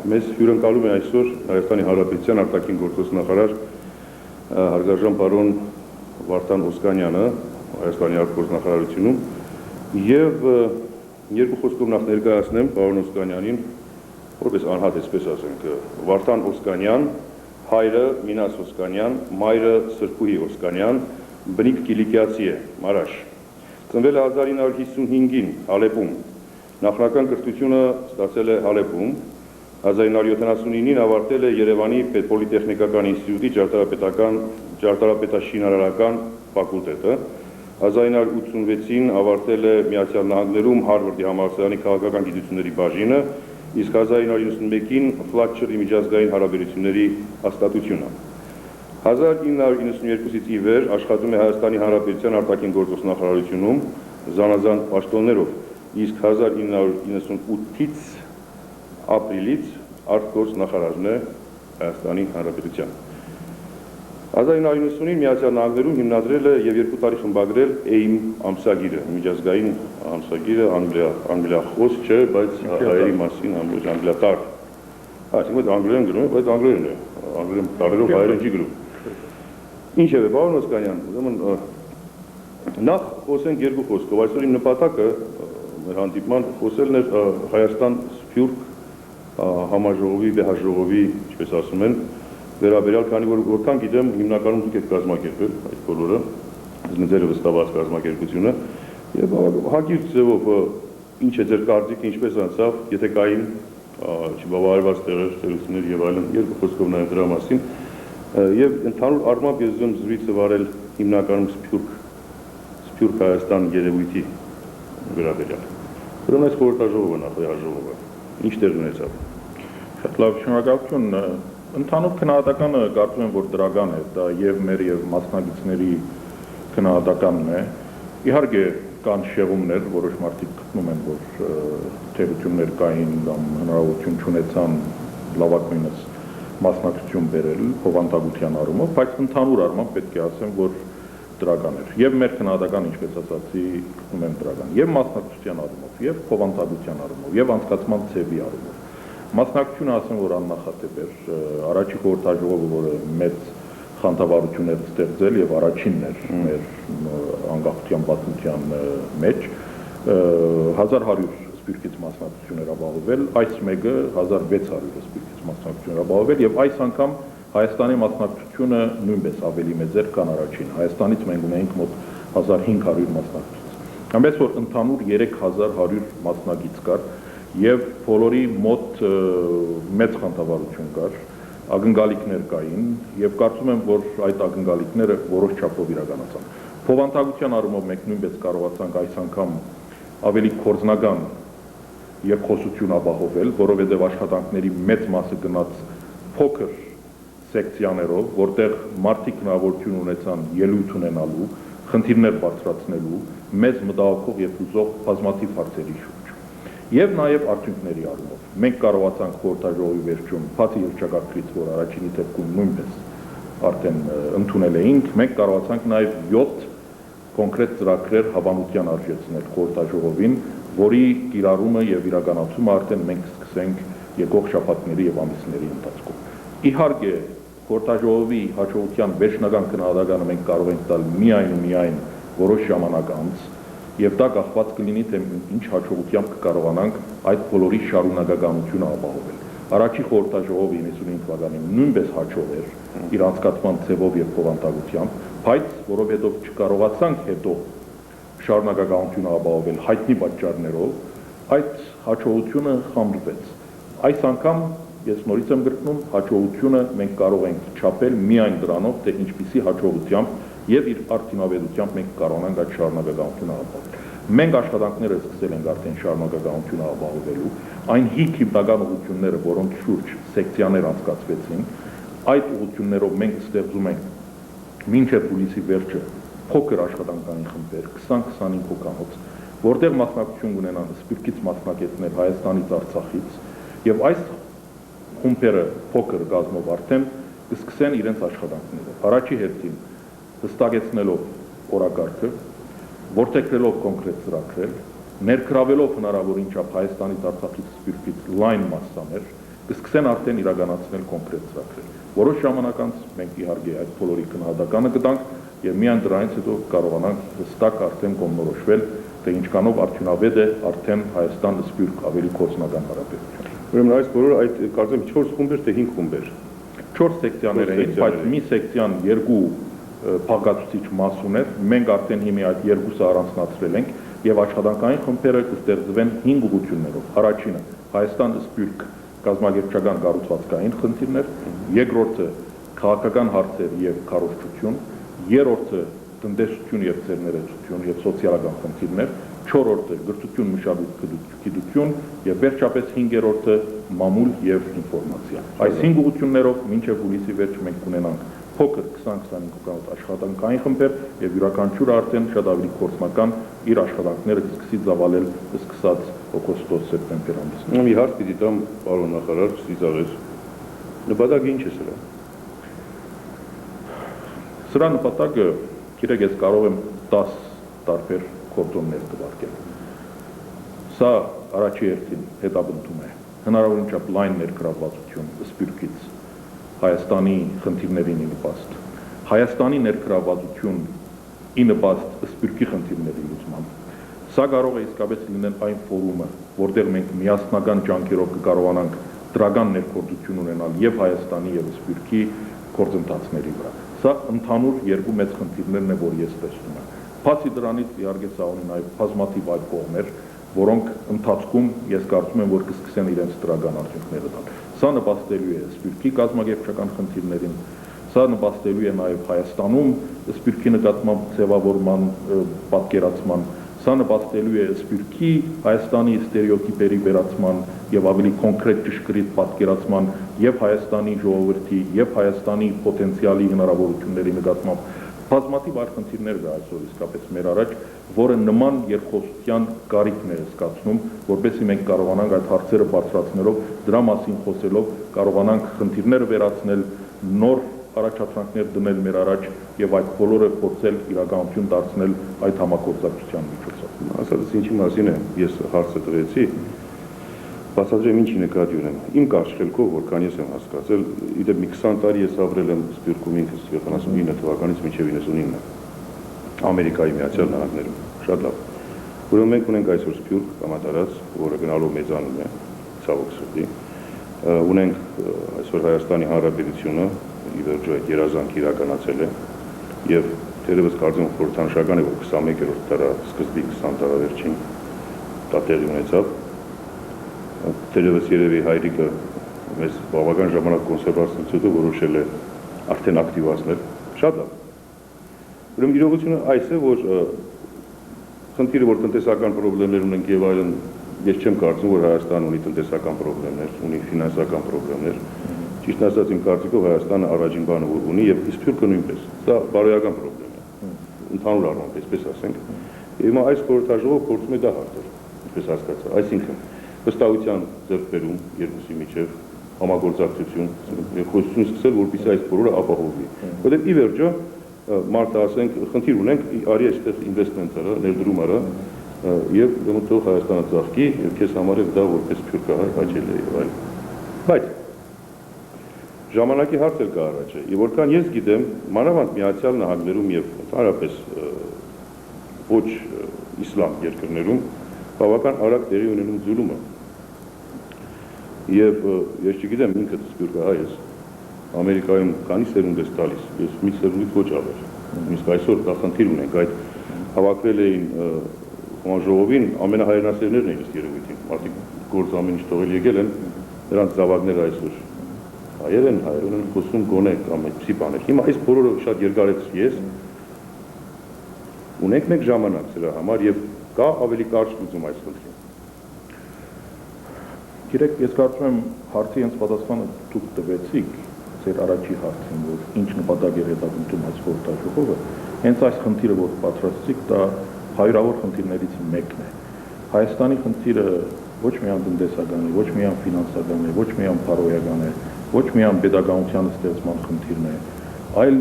Մեզ հյուրընկալում է այսօր Հայաստանի Հանրապետության արտաքին գործոս նախարար հարգարժան պարոն Վարդան Օսկանյանը Հայաստանի արտգործնախարարությունում եւ երկու խոսքով նախ ներկայացնեմ պարոն Օսկանյանին որպես անհատ այսպես ասենք Վարդան Օսկանյան, հայրը Մինաս Օսկանյան, մայրը Սրբուհի Օսկանյան, բնիկ կիլիկիացի է, Մարաշ։ Ծնվել է 1955-ին Հալեպում։ Նախնական կրթությունը ստացել է Հալեպում, 1979-ին ավարտել է Երևանի Պետպոլիտեխնիկական ինստիտուտի ճարտարապետաշինարարական ֆակուլտետը, 1986-ին ավարտել է Միացյալ Նահանգներում Հարվարդի համալսարանի քաղաքական գիտությունների բաժինը, իսկ 1991-ին Ֆլատչերի միջազգային հարաբերությունների հաստատությունը։ 1992-ից ի վեր աշխատում է Հայաստանի Հանրապետության արտաքին գործոս նախարարությունում զանազան պաշտոններով, իսկ 1998-ից ապրիլից արտգործ նախարարն է Հայաստանի Հանրապետության։ 1990-ին Միացյալ Նահանգներում հիմնադրել է եւ 2 տարի խմբագրել AIM ամսագիրը, միջազգային ամսագիրը, անգլիախոս չէ, բայց հայերի մասին ամբողջ անգլիատար։ Այսինքն անգլերեն գրում է, բայց անգլերեն է, անգլերեն տարերով հայերեն չի գրում։ Ինչևէ, պարոն Օսկանյան, ուրեմն նախ խոսենք երկու խոսքով, այսօր իմ նպատակը մեր հանդիպման խոսելն էր Հայաստան-Սփյուռք համաժողովի, վեհաժողովի, ինչպես ասում են, վերաբերյալ, քանի որ որքան գիտեմ, հիմնականում դուք եք կազմակերպել այդ բոլորը, ձեր վստահված կազմակերպությունը, եւ հակիրճ ձևով ինչ է ձեր կարծիքը, ինչպես անցավ, եթե կային չբավարարված տեղեկություններ եւ այլն, երկու խոսքով նաեւ դրա մասին, եւ ընդհանուր առմամբ ես ուզում զրույցը վարել հիմնականում Սփյուռք Հայաստան երևույթի վերաբերյալ։ Ուրեմն այս խորհրդաժողովը նախ վեհաժողովը ինչ տեղ ունեցավ։ Շատ լավ, շնորհակալություն։ Ընդհանուր քննադատականը կարծում եմ, որ դրական է, դա եւ մեր եւ մասնագետների քննադատականն է։ Իհարկե կան շեղումներ, որոշ մարդիկ գտնում են, որ թերություններ կային կամ հնարավորություն չունեցան լավագույնս մասնակցություն բերել փոխանցության առումով, բայց ընդհանուր առմամբ պետք է ասեմ, որ դրական էր։ Եվ մեր քննադատական, ինչպես ասացի, գտնում եմ դրական, եւ մասնակցության առումով, եւ փոխանցության առումով, եւ անցկացման ծևի առումով։ Մասնակցությունը ասեմ, որ աննախադեպ էր, առաջի խորհրդաժողովը, որը մեծ խանդավառություն էր ստեղծել եւ առաջինն էր մեր անկախության պատմության մեջ, 1100 սփյուռքից մասնակցություն էր ապահովել, այս մեկը 1600 սփյուռքից մասնակցություն էր ապահովել եւ այս անգամ Հայաստանի մասնակցությունը նույնպես ավելի մեծ էր, քան առաջին։ Հայաստանից մենք ունեինք մոտ 1500 մասնակից։ Այնպես որ ընդհանուր 3100 մասնակից կար եւ բոլորի մոտ մեծ խանդավառություն կար, ակնկալիքներ կային եւ կարծում եմ, որ այդ ակնկալիքները որոշ չափով իրականացան։ Փոխանցության առումով մենք նույնպես կարողացանք այս անգամ ավելի կորձնական եւ խոսություն ապահովել, որովհետեւ աշխատանքների մեծ մասը գնաց փոքր սեկցիաներով, որտեղ մարդիկ հնարավորություն ունեցան ելույթ ունենալու, խնդիրներ բարձրացնելու, մեծ մտահոգող եւ հուզող բազմաթիվ հարցերի շուրջ։ Եվ նաեւ արդյունքների առումով մենք կարողացանք խորհրդաժողովի վերջում, բացի հռչակագրից, որ առաջինի դեպքում նույնպես արդեն ընդունել էինք, մենք կարողացանք նաեւ 7 կոնկրետ ծրագրեր հավանության արժեցնել խորհրդաժողովին, որի կիրառումը եւ իրականացումը արդեն մենք սկսենք եկող շաբաթների եւ ամիսների ընթացքում։ Իհարկե, խորհրդաժողովի հաջողության վերջնական քննադատականը մենք կարող ենք տալ միայն ու միայն որոշ ժամանակ անց, եւ դա կախված կլինի թե ինչ հաջողությամբ կկարողանանք այդ բոլորի շարունակականությունը ապահովել։ Առաջի խորհրդաժողովը 95 թվականին նույնպես հաջող էր իր անցկացման ձևով եւ փոխանցությամբ, բայց որովհետեւ չկարողացանք հետո շարունակականությունը ապահովել հայտնի պատճառներով, այդ հաջողությունը խամրվեց։ Այս անգամ ես նորից եմ գրկնում, հաջողությունը մենք կարող ենք չափել միայն դրանով, թե ինչպիսի հաջողությամբ եւ իր արդյունավետությամբ մենք կարողանանք այդ շարունակականությունը ապահովել։ Մենք աշխատանքները սկսել ենք արդեն շարունակականությունը ապահովելու, այն 5 հիմնական ուղղությունները, որոնց շուրջ սեկցիաներ անցկացվեցին, այդ ուղղություններով մենք ստեղծում ենք մինչև հուլիսի վերջը փոքր աշխատանքային խմբեր, 20-25 հոգանոց, որտեղ մասնակցություն կունենան սփյուռքից մասնակիցներ Հայաստանից, Արցախից, եւ այս խումբերը փոքր գազմով արդեն կսկսեն իրենց աշխատանքները։ Առաջի հերթին հստակեցնելով օրակարգը, որդեգրելով կոնկրետ ծրագրեր, ներգրավելով հնարավորին չափ Հայաստանից, Արցախից, Սփյուռքից լայն մասսաներ կսկսեն արդեն իրականացնել կոնկրետ ծրագրեր։ Որոշ ժամանակ անց մենք իհարկե այդ բոլորի գնահատականը կտանք եւ միայն դրանից հետո կարողանանք հստակ արդեն կողմնորոշվել, թե ինչքանով արդյունավետ է արդեն Հայաստան-Սփյուռք ավելի կորձնական հարաբերություն։ Ուրեմն այս բոլորը այդ կարծեմ 4 խումբ էր, թե 5 խումբ էր։ 4 սեկցիաներ էին, բայց մի սեկցիան 2 փակացուցիչ մաս ուներ, մենք արդեն հիմա այդ 2-ը առանձնացրել ենք եւ աշխատանքային խմբերը կստեղծվեն 5 ուղղություններով։ Առաջինը Հայաստան-Սփյուռք կազմակերպչական կառուցվածքային խնդիրներ, երկրորդը քաղաքական հարցեր եւ քարոզչություն, երրորդը տնտեսություն եւ ծերներեցություն եւ սոցիալական խնդիրներ, չորրորդը գրթություն, մշակույթ եւ վերջապես 5-րդը մամուլ եւ ինֆորմացիա։ Այս 5 ուղղություններով մինչեւ հուլիսի վերջ մենք կունենանք փոքր 20-25 կողմից աշխատանքային խմբեր եւ յուրաքանչյուրը արդեն շատ ավելի կորձնական իր աշխատանքները կսկսի ծավալել սկսած օգոստոս-սեպտեմբեր ամիսին։ Մի հարց պիտի տամ, պարոն նախարար, Սիզարես։ Նպատակը ինչ է սրա։ Սրա նպատակը, գիտեք, ես կարող եմ 10 տարբեր կորձոններ կվարկել։ Սա առաջի հերթին հետապնդում է հնարավորին չափ լայն ներգրավվածություն Սփյուռքից Հայաստանի խնդիրներին ի նպաստ, Հայաստանի ներգրավվածություն ի նպաստ Սփյուռքի խնդիրների լուծման։ Սա կարող է իսկապես լինել այն ֆորումը, որտեղ մենք միասնական ջանքերով կկարողանանք դրական ներգործություն ունենալ եւ Հայաստանի եւ Սփյուռքի գործընթացների վրա։ Սա ընդհանուր երկու մեծ խնդիրներն է, որ ես տեսնում եմ։ Բացի դրանից իհարկե սա ունի նաեւ բազմաթիվ այլ կողմեր, որոնք ընթացքում ես կարծում եմ, որ կսկսեն իրենց դրական արդյունքները տալ։ Սա նպաստելու է Սփյուռքի կազմակերպչական խնդիրներին, սա նպաստելու է նաեւ Հայաստանում Սփյուռքի նկատմամբ ձևավորման պատկերացման, սա նպաստելու է Սփյուռքի Հայաստանի ստերեոտիպերի վերացման եւ ավելի կոնկրետ ճշգրիտ պատկերացման եւ Հայաստանի ժողովրդի եւ Հայաստանի պոտենցիալի հնարավորությունների նկատմամբ բազմաթիվ այլ խնդիրներ կա այսօր իսկապես մեր առաջ, որը նման երկխոսության կարիքն է զգացնում, որպեսզի մենք կարողանանք այդ հարցերը բարձրացնելով, դրա մասին խոսելով, կարողանանք խնդիրները վերացնել, նոր առաջադրանքներ դնել մեր առաջ եւ այդ բոլորը փորձել իրականություն դարձնել այդ համագործակցության միջոցով։ Ասածս ինչի մասին է, ես հարցը տվեցի, բացատրեմ ինչի նկատի ունեմ։ Իմ կարճ խելքով, որքան ես եմ հասկացել, իդեպ մի 20 տարի ես ապրել եմ Սփյուռքում ինքս 79 թվականից մինչև 99 Ամերիկայի Միացյալ Նահանգներում, շատ լավ։ Ուրեմն մենք ունենք այսօր Սփյուռք կամատարած, որը գնալով մեծանում է, ցավոք սրտի։ Ունենք այսօր Հայաստանի Հանրապետությունը, ի վերջո այդ երազանքը իրականացել է եւ թերևս կարծում եմ խորհրդանշական է, որ 21-րդ դարի սկզբի 20 տարավերջին դա տեղի ունեցավ։ Թերևս երևի հայրիկը մեզ բավական ժամանակ կոնսերվացնելուց հետո որոշել է արդեն ակտիվացնել, շատ լավ։ Ուրեմն իրողությունը այս է, որ խնդիրը, որ տնտեսական խնդիրներ ունենք եւ այլն, ես չեմ կարծում, որ Հայաստանը ունի տնտեսական խնդիրներ, ունի ֆինանսական խնդիրներ։ Ճիշտ ասած, իմ կարծիքով Հայաստանը առաջին բանը որ ունի եւ Սփյուռքը նույնպես։ Դա բարոյական խնդիր է։ Ընդհանուր առմամբ, այսպես ասենք։ Եվ հիմա այս խորհրդաժողովը փորձում է դա հարթել, ինչպես հասկացա։ Այսինքն վստահության ձեռքբերում երկուսի միջև համագործակցություն եւ խոսություն սկսել, որպեսզի այս բոլորը ապահովվի։ Որտեղ ի վերջո մարդը ասենք խնդիր ունենք, արի այստեղ ինվեստմենտ արա, ներդրում արա եւ դրանով Հայաստանը ծաղկի եւ քեզ համար է դա որպես Սփյուռքահայ հաճելի է եւ այլն։ Բայց ժամանակի հարց էլ կա առաջ եւ որքան ես գիտեմ, մանավանդ Միացյալ Նահանգներում եւ ընդհանրապես ոչ իսլամ երկրներում բավական արագ տեղի ունենում ձուլումը։ Եվ ես չգիտեմ ինքս Սփյուռքահայ ես, Ամերիկայում քանի սերունդ ես տալիս, ես մի սերունդից ոչ ավել։ Իսկ այսօր դա խնդիր ունենք, այդ հավաքվել էին ժողովին ամենահայրենասերներն են ըստ երևույթին, մարդիկ գործ ամեն ինչ թողել եկել են, նրանց զավակները այսօր հայեր են խոսում գոնե կամ այդպիսի բաներ։ Հիմա այս բոլորը շատ երկարեցրի ես, ունենք մեկ ժամանակ սրա համար եւ կա ավելի կարճ լուծում այս խնդրին։ Գիտեք, ես կարծում եմ հարցի հենց պատասխանը դուք տվեցիք ձեր առաջի հարցին, որ ինչ նպատակ է հետապնդում այս խորհրդաժողովը, հենց այս խնդիրը, որ պատրաստեցիք, դա հարյուրավոր խնդիրներից մեկն է։ Հայաստանի խնդիրը ոչ միայն տնտեսական է, ոչ միայն ֆինանսական է, ոչ միայն փարոյական է, ոչ միայն pedagogical ստեղծման խնդիրն է, այլ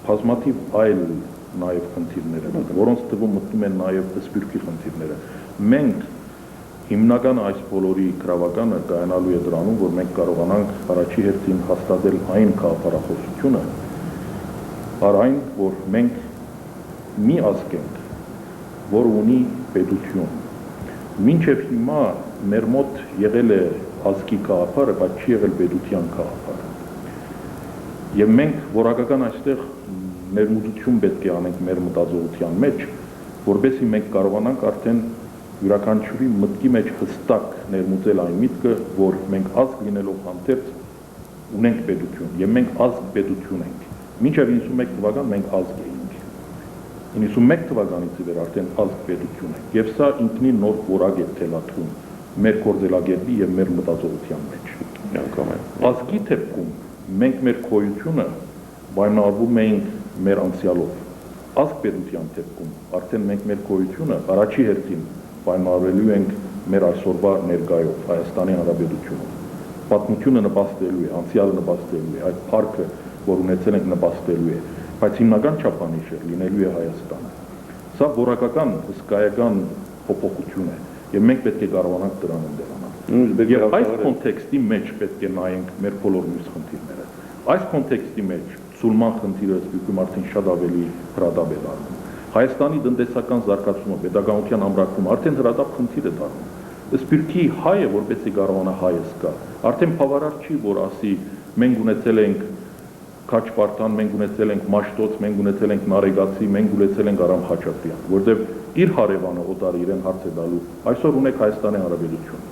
բազմաթիվ այլ նաև խնդիրներ են, որոնց թվում մտնում են նաև Սփյուռքի խնդիրները։ Մենք հիմնական այս բոլորի գրավականը կայանալու է դրանում, որ մենք կարողանանք առաջի հերթին հաստատել այն գաղափարախոսությունը, այն, որ մենք մի ազգ ենք, որ ունի պետություն։ Մինչև հիմա մեր մոտ եղել է ազգի գաղափարը, բայց չի եղել պետության գաղափարը։ Եվ մենք որակական այստեղ ներմուծություն պետք է անենք մեր մտածողության մեջ, որովհետեւ մենք կարողանանք արդեն յուրաքանչյուրի մտքի մեջ հստակ ներմուծել այն միտքը, որ մենք ազգ լինելով հանդերձ ունենք պետություն, եւ մենք ազգ պետություն ենք։ Մինչև 91 թվական մենք ազգ էինք։ 91 թվականից ի վեր արդեն ազգ պետություն ենք, եւ սա ինքնին նոր որակ է թելադրում մեր կորձելագետի եւ մեր մտածողության մեջ։ Ազգի դեպքում մենք մեր քոյությունը պայմանավորվում ենք մեր անցյալով։ Ազգ պետության դեպքում արդեն մենք մեր քոյությունը առաջի հերթին պայմանավորելու ենք մեր այսօրվա ներկայով Հայաստանի Հանրապետությունում։ Պատմությունը նպաստելու է, անցյալը նպաստելու է, այդ փառքը, որ ունեցել ենք, նպաստելու է, բայց հիմնական չափանիշը լինելու է Հայաստանը։ Սա որակական հսկայական փոփոխություն է, եւ մենք պետք է կարողանանք դրան ընդդրանալ։ Եվ այս կոնտեքստի մեջ պետք է նայենք մեր բոլոր մյուս խնդիրները։ Այս կոնտեքստի մեջ Սուլման խնդիրը ստիպում արդեն շատ ավելի հրադապ է դառնում։ Հայաստանի տնտեսական զարգացումը, պետականության ամրացումը արդեն հրադապ խնդիր է դառնում։ Սփյուռքի հայը, որպեսզի կարողանա հայս գա, արդեն բավարար չի, որ ասի մենք ունեցել ենք Քաչպարտան, մենք ունեցել ենք Մաշտոց, մենք ունեցել ենք Նարեգացի, մենք ունեցել ենք Արամ Խաչատրյան, որտեղ իր հարևանը օտարը իրեն հարց է տալու, այսօր ունեք Հայաստանի Հանրապետություն։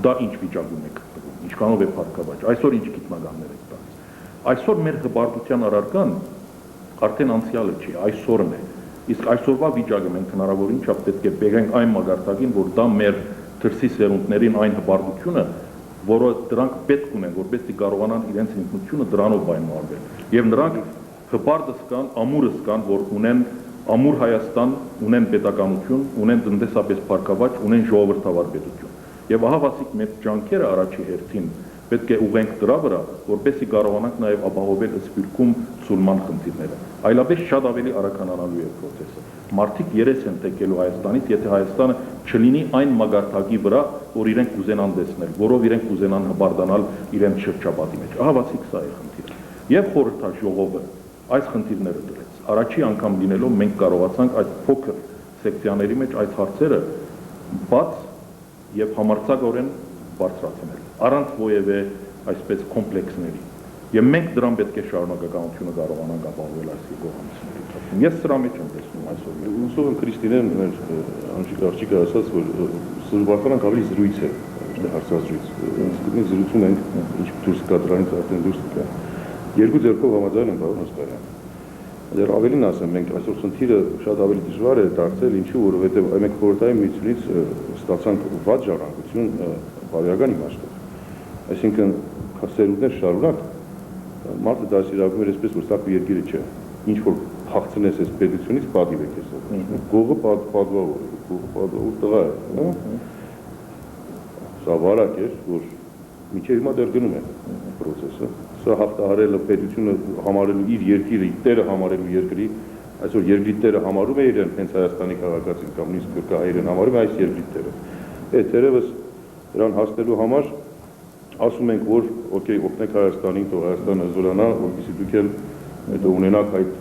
Դա ինչ վիճակում է գտնվում, ինչքանով է փառքաբաճ, այսօր ինչ գիտնականներ եք տալիս։ Այսօր մեր հպարտության առարկան արդեն անցյալը չի, այսօրն է։ Իսկ այսօրվա վիճակը մենք հնարավորին չափ պետք է բերենք այն մագարտակին, որ դա մեր դրսի սերունդներին այն հպարտությունը, որը դրանք պետք ունեն, որպեսզի կարողանան իրենց ինքնությունը դրանով պայմանավորել։ Եվ նրանք հպարտս կան, ամուրս կան, որ ունեն ամուր Հայաստան, ունեն պետականություն, ունեն տնտեսապես փառքաբաճ, ունեն ժողովրդավար պետություն։ Եվ ահա վասիկ մեր ջանքերը առաջի հերթին պետք է ուղենք դրա վրա, որպեսզի կարողանանք նաև ապահովել Սփյուռքում սուլման խնդիրները։ Այլապես շատ ավելի արագանալու է process-ը։ Մարդիկ երես են տեկելու Հայաստանից, եթե Հայաստանը չլինի այն մագարտակի վրա, որ իրենք կուզենան տեսնել, որով իրենք կուզենան հպարտանալ իրենց շրջապատի մեջ։ Ահա վասիկ սա է խնդիրը։ Եվ խորհրդաժողովը այս խնդիրները դրեց։ Առաջի անգամ լինելով մենք կարողացանք այդ փոքր սեկցիաների մեջ այս հարցերը բաց եւ համարձակորեն բարձրացնել առանց որևէ այսպես կոմպլեքսների։ Եվ մենք դրան պետք է շարունակականությունը կարողանանք ապահովել այս գողանցների ընթացքում։ Ես սրա մեջ եմ տեսնում այսօր։ Ուսով եմ Քրիստինեն անշիկ աղջիկը ասաց, որ զրույցանք ավելի զրույց է, հարցազրույց։ Սկզբից զրուցում ենք, ինչ դուրս կա դրանից արդեն դուրս կա։ Երկու ձեռքով համաձայն եմ, պարոն Օսկարյան։ Դեռ ավելին ասեմ, մենք այսօր խնդիրը շատ ավելի դժվար է դարձել, ինչու, որովհետև մենք խորհրդային միությունից ստացանք վատ ժառանգություն բարոյական իմաստով։ Այսինքն սերունդներ շարունակ մարդը դասիրակում էր այսպես, որ սա երկիրը չէ։ Ինչ որ փախցնես այս պետությունից պատիվ է քեզ։ Գողը պատվավոր տղա է։ Սա վարակ էր, որ մինչև հիմա դեռ գնում է process-ը։ Սա հաղթահարելը պետությունը համարելու իր երկիրը, տերը համարելու երկրի, այսօր երկրի տերը համարում է իրեն հենց Հայաստանի քաղաքացին կամ նույնիսկ թուրքահայերեն համարում է այս երկրի տերը։ Թերևս դրան հասնելու համար ասում ենք, որ օքեյ, օգնեք Հայաստանին, թող Հայաստանը զորանա, որպեսզի դուք էլ հետո ունենաք այդ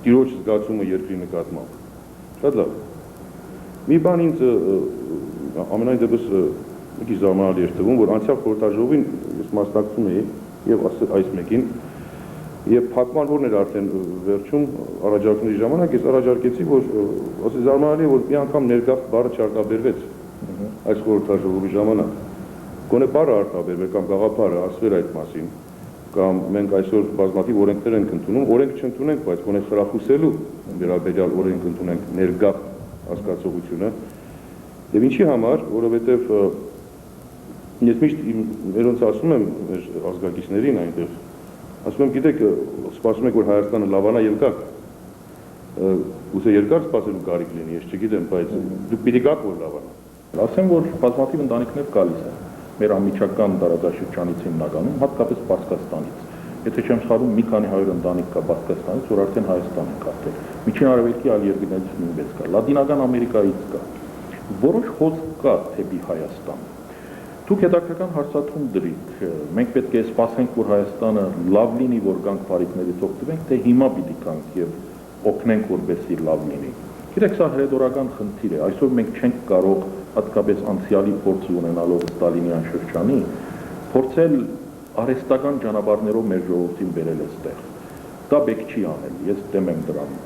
տիրոջ զգացումը երկրի նկատմամբ։ Շատ լավ։ Մի բան ինձ ամենայն դեպս մի քիչ զարմանալի էր թվում, որ անցյալ խորհրդաժողովին ես մասնակցում էի եւ այս մեկին եւ փակման օրն էր արդեն վերջում առաջարկների ժամանակ ես առաջարկեցի, որ ասի զարմանալի է, որ մի անգամ ներգաղթ բառը չարտաբերվեց այս խորհրդաժողովի ժամանակ։ Գոնե բառը արտաբերվել կամ գաղափարը ասվել այդ մասին, կամ մենք այսօր բազմաթիվ օրենքներ ենք ընդունում, օրենք չընդունենք, բայց գոնե խրախուսելու վերաբերյալ օրենք ընդունենք ներգաղթ հասկացողությունը։ Եվ ինչի համար, որովհետև ես միշտ մերոնց ասում եմ ազգակիցներին այնտեղ, ասում եմ, գիտեք, սպասում եք, որ Հայաստանը լավանա եւ գաք։ Ուզե երկար սպասելու կարիք լինի, ես չգիտեմ, բայց դուք պիտի գաք, որ լավանա։ Ասեմ, որ բազմաթիվ ընտանիքներ գալիս են մեր ամիջական տարածաշրջանից հիմնականում, հատկապես Պարսկաստանից։ Եթե չեմ սխալվում, մի քանի հարյուր ընտանիք կա Պարսկաստանից, որ արդեն Հայաստան են կապել։ Միջին Արևելքի այլ երկրներից նույնպես կա, Լատինական Ամերիկայից կա։ որոշ հոսք կա թեպի Հայաստան։ Դուք հետաքրքրական հարցադրում դրիք, մենք պետք է սպասենք, որ Հայաստանը լավ լինի, որ գանք բարիկներից օգտվենք, թե հիմա պիտի գանք եւ օգնենք, որպեսզի լավ լինի։ Գիտեք, սա հրեդորական խնդիր է։ Այսօր մենք չենք կարող, հատկապես անցյալի փորձ ունենալով Ստալինյան շրջանի, փորձել արհեստական ճանապարհներով մեր ժողովրդին բերել այստեղ։ Դա պետք չի անել, ես դեմ եմ դրան։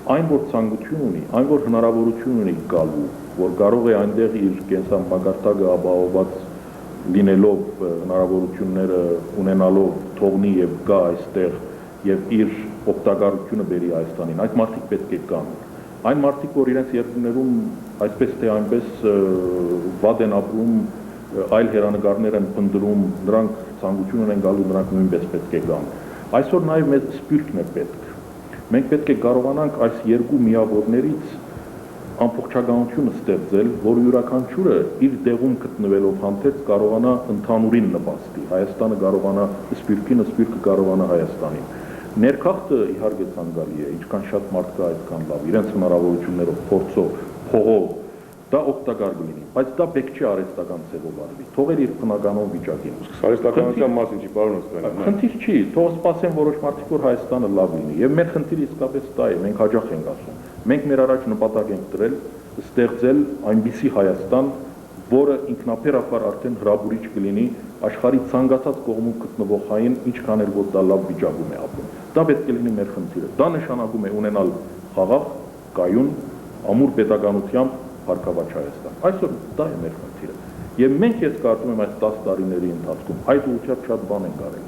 Այն, որ ցանկություն ունի, այն, որ հնարավորություն ունի գալու, որ կարող է այնտեղ իր կենսամագարտակը ապահովված լինելով հնարավորությունները ունենալով թողնի եւ գա այստեղ եւ իր օգտակարությունը բերի Հայաստանին, այդ մարդիկ պետք է կան։ Այն մարդիկ, որ իրենց երկրներում այսպես թե այնպես վատ են ապրում, այլ հերանեկարներ են փնտրում, նրանք ցանկություն ունեն գալու, նրանք նույնպես պետք է գան։ Այսօր նաեւ մեծ սպյուրքն է պետք։ Մենք պետք է կարողանանք այս երկու միավորներից ամբողջականություն ստեղծել, որ յուրաքանչյուրը իր տեղում գտնվելով հանդերձ կարողանա ընդհանուրին նպաստի, Հայաստանը կարողանա սպյուրքին, սպյուրքը կարողանա Հայաստանին։ Ներքախտը իհարկե ցանկալի է, ինչքան շատ մարդ կա, այդքան լավ, իրենց հնարավորություններով, փորձով, փողով, դա օգտակար կլինի, բայց դա պետք չի արհեստական ձևով արվի, թողել իր բնականոն վիճակին։ Արհեստականության մասին չի պարոն Օսկանյան։ Խնդիր չի, թող սպասեն որոշ մարդիկ, որ Հայաստանը լավ լինի, եւ մեր խնդիրը իսկապես դա է, մենք հաջող ենք ասում։ Մենք մեր առաջ նպատակ ենք դրել ստեղծել այնպիսի Հայաստան, որը ինքնաբերաբար արդեն հրաբուրիչ կլինի աշխարհի ցանկացած կողմում գտնվող հային, ինչքան էլ որ դա լավ վիճակում է ապրում։ Դա պետք է լինի մեր խնդիրը։ Դա նշանակում է ունենալ խաղաղ, կայուն, ամուր պետականությամբ Փառքավաճ Հայաստան։ Այսօր դա է մեր խնդիրը։ Եվ մենք ես կարծում եմ այս 10 տարիների ընթացքում այդ ուղղությամբ շատ բան ենք արել։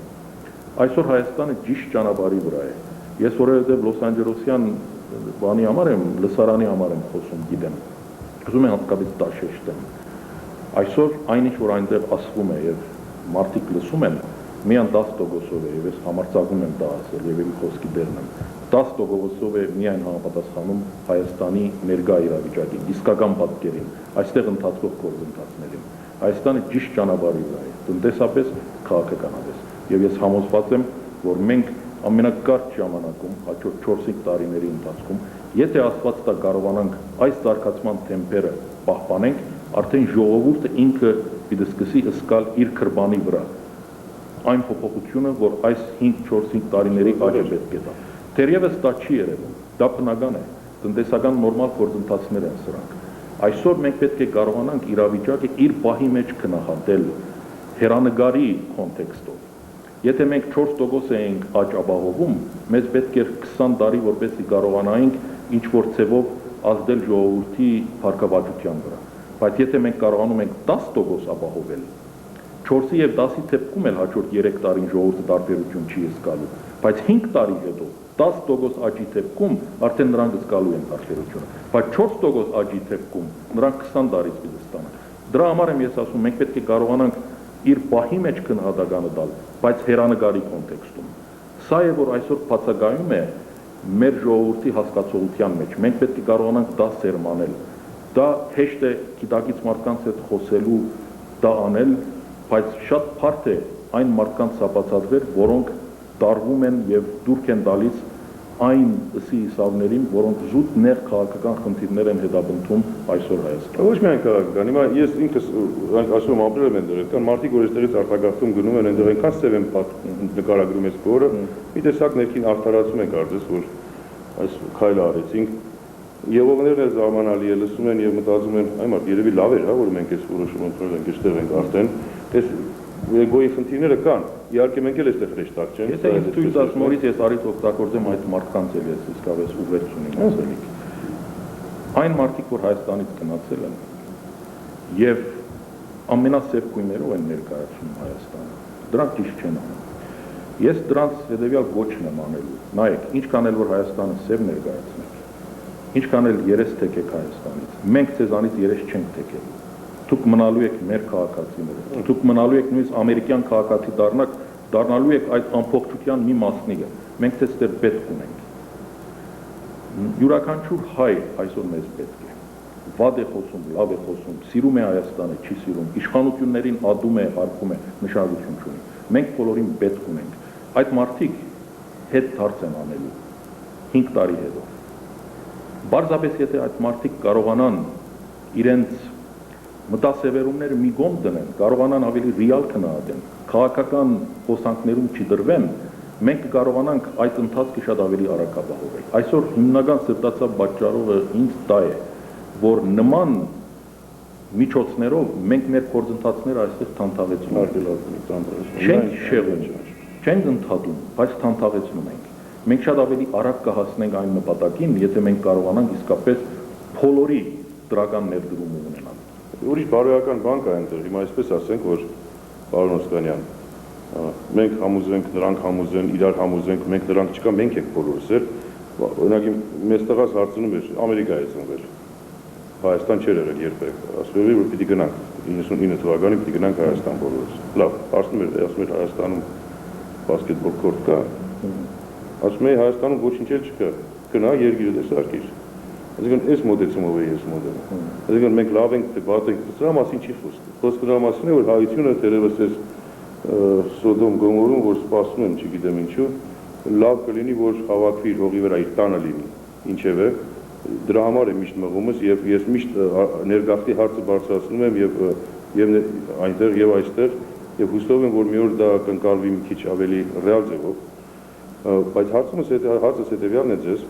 Այսօր Հայաստանը ճիշտ ճանապարհի վրա է։ Ես որովհետև Լոս Անջելեսյան բանի համար եմ, լսարանի համար եմ խոսում, գիտեմ։ Ուզում եմ հատկապես դա շեշտեմ։ Այսօր այնինչ որ այնտեղ ասվում է եւ մարդիկ լսում են, միայն 10%-ով է, եւ ես համարձակում եմ դա ասել, եւ ելի խոսքի դերն եմ։ 10%-ով է միայն համապատասխանում Հայաստանի ներկա իրավիճակին, իսկական պատկերին, այստեղ ընթացող գործընթացներին։ Հայաստանը ճիշտ ճանապարհի վրա է, տնտեսապես, քաղաքականապես, եւ ես համոզված եմ, որ մենք ամենակարճ ժամանակում, հաջորդ 4-5 տարիների ընթացքում, եթե Աստված տա կարողանանք այս զարգացման տեմպերը պահպանենք, արդեն ժողովուրդը ինքը պիտի սկսի ըսկալ իր քրբանի վրա այն փոփոխությունը, որ այս 5-4-5 տարիների աճը պետք է տա։ Թերևս դա չի երևում, դա բնական է, տնտեսական նորմալ գործընթացներ են սրանք։ Այսօր մենք պետք է կարողանանք իրավիճակը իր պահի մեջ քննադատել հերանեկարի կոնտեքստով։ Եթե մենք 4% էինք աճ ապահովում, մեզ պետք էր 20 տարի, որպեսզի կարողանայինք ինչ-որ ձևով ազդել ժողովրդի փառքավաճության վրա։ Բայց եթե մենք կարողանում ենք 10% ապահովել, 4-ի եւ 10-ի դեպքում էլ հաջորդ 3 տարին ժողովուրդը տարբերություն չի զգալու, բայց 5 տարի հետո 10% աճի դեպքում արդեն նրանք զգալու են տարբերությունը, բայց 4% աճի դեպքում նրանք 20 տարից պիտի ստանան։ Դրա համար եմ ես ասում, մենք պետք է կարողանանք իր պահի մեջ քննադատականը տալ, բայց հերանեկարի կոնտեքստում։ Սա է, որ այսօր բացակայում է մեր ժողովրդի հասկացողության մեջ։ Մենք պետք է կարողանանք դա սերմանել։ Դա հեշտ է գիտակից մարդկանց հետ խոսելու, դա անել, բայց շատ բարդ է այն մարդկանց սապացածվել, որոնք տարվում են եւ դուրք են տալիս այն ըսի իսավներին, որոնք զուտ նեղ քաղաքական խնդիրներ են հետապնդում այսօր Հայաստանում։ Ոչ միայն քաղաքական, հիմա ես ինքս ասում ապրել եմ այնտեղ, կան մարդիկ, որ այստեղից արտագաղթում գնում են, այնտեղ այնքան սև են նկարագրում այս բոլորը, մի տեսակ ներքին արդարացում են կարծես, որ այս քայլը արեցինք։ Եվողներն էլ զարմանալի է, լսում են եւ մտածում են, այ մարդ երևի լավ էր, հա, որ մենք այս որոշումը ընդունել ենք, այստեղ ենք արդեն, այս էգոյի խնդիրները կան։ Իհարկե մենք էլ այստեղ հեշտակ չենք։ Եթե ինձ ցույց տաս նորից ես արիտ օգտագործեմ այդ մարդկանց էլ ես իսկապես ուղերձ ունեմ ասելիք։ Այն մարդիկ, որ Հայաստանից գնացել են եւ ամենասև գույներով են ներկայացնում Հայաստանը, դրանք ճիշտ չեն անում։ Ես դրանց հետեւյալ ոչն եմ անելու։ Նայեք, ինչքան էլ որ Հայաստանը սև ներկայացնեք, ինչքան էլ երես թեքեք Հայաստանից, մենք ցեզանից երես չենք թեքել։ Դուք մնալու եք մեր քաղաքացիները, դուք մնալու եք նույնիսկ ամերիկյան քաղաքացի դառնալու եք այդ ամբողջության մի մասնիկը։ Մենք դες դեռ պետք ունենք։ Յուրաքանչյուր հայ այսօր մեզ պետք է։ Վատ է խոսում, լավ է խոսում, սիրում է Հայաստանը, չի սիրում, իշխանություններին ադում է, հարկում է, նշանակություն չունի։ Մենք բոլորին պետք ունենք։ Այդ մարդիկ հետ դարձ են անելու 5 տարի հետո։ Բարձրապես եթե այդ մարդիկ կարողանան իրենց մտասևերումները մի կողմ դնեն, կարողանան ավելի ռեալ քննադեն, քաղաքական հոսանքներում չդրվեն, մենք կարողանանք այդ ընթացքը շատ ավելի արագ ապահովել։ Այսօր հիմնական սրտացավ պատճառողը ինձ դա է, որ նման միջոցներով մենք մեր գործընթացները այստեղ թանթավեցնում ենք։ Չենք շեղում, չենք ընդհատում, բայց թանթավեցնում ենք։ Մենք շատ ավելի արագ կհասնենք այն նպատակին, եթե մենք կարողանանք իսկապես բոլորի դրական ներդրում ունենալ։ Ուրիշ բարոյական բան կա այնտեղ, հիմա այսպես ասենք, որ պարոն Օսկանյան, մենք համոզենք, նրանք համոզեն, իրար համոզենք, մենք նրանք չկա, մենք ենք բոլորս, օրինակ մեզ տղաս հարցնում էր, Ամերիկա է ծնվել, Հայաստան չէր եղել երբեք, ասում էր, որ պիտի գնանք, 99 թվականին պիտի գնանք Հայաստան բոլորս, լավ, ասում էր Հայաստանում բասկետբոլ կորտ կա, ասում էր Հայաստանում ոչինչ էլ չկա, գնա երկիրը տեսարկիր, այսինքն այս մոտեցումով է ես մոդելը, այսինքն մենք լավ ենք, թե վատ ենք, սրա մասին չի խոսքը, խոսքը նրա մասին է, որ հայությունը թերևս այս Սոդոմ Գոմորում, որ սպասում եմ, չգիտեմ ինչու, լավ կլինի, որ հավաքվի իր հողի վրա իր տանը լինի, ինչև է, դրա համար է միշտ մղումս եւ ես միշտ ներգաղթի հարցը բարձրացնում եմ եւ այնտեղ եւ այստեղ եւ հույսով եմ, որ մի օր դա կընկալվի մի քիչ ավելի ռեալ ձևով, բայց հարցս հետեւյալն է ձեզ,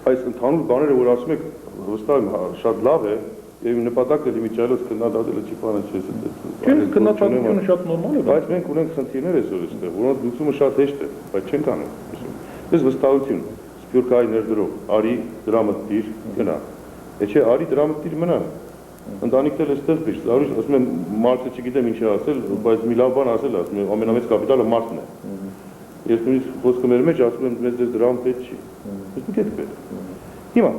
այս ընդհանուր բաները, որ ասում եք, վստահ եմ, շատ լավ է եւ նպատակը իմիջիալոց քննադատելը չի բանը չէ։ Չէ, քննադատությունը շատ նորմալ է, բայց մենք ունենք խնդիրներ այսօր այստեղ, որոնց լուծումը շատ հեշտ է, բայց չենք անում։ Ես վստահություն, սփյուռքահայ ներդրող, արի դրամատիր գնա։ Չէ, արի դրամատիր մնա։ Ընտանիքն էլ այստեղ биш, ասում եմ, մարդը չգիտեմ ինչ է ասել, բայց մի լավ բան ասել, ասում եմ, ամենամեծ կապիտալը մարդն է։ Ես նույնիսկ խոսքը մեր մեջ ասում եմ, մեզ դες դրամ պետք չի։ Ես դուք եք պետք։ Հիմա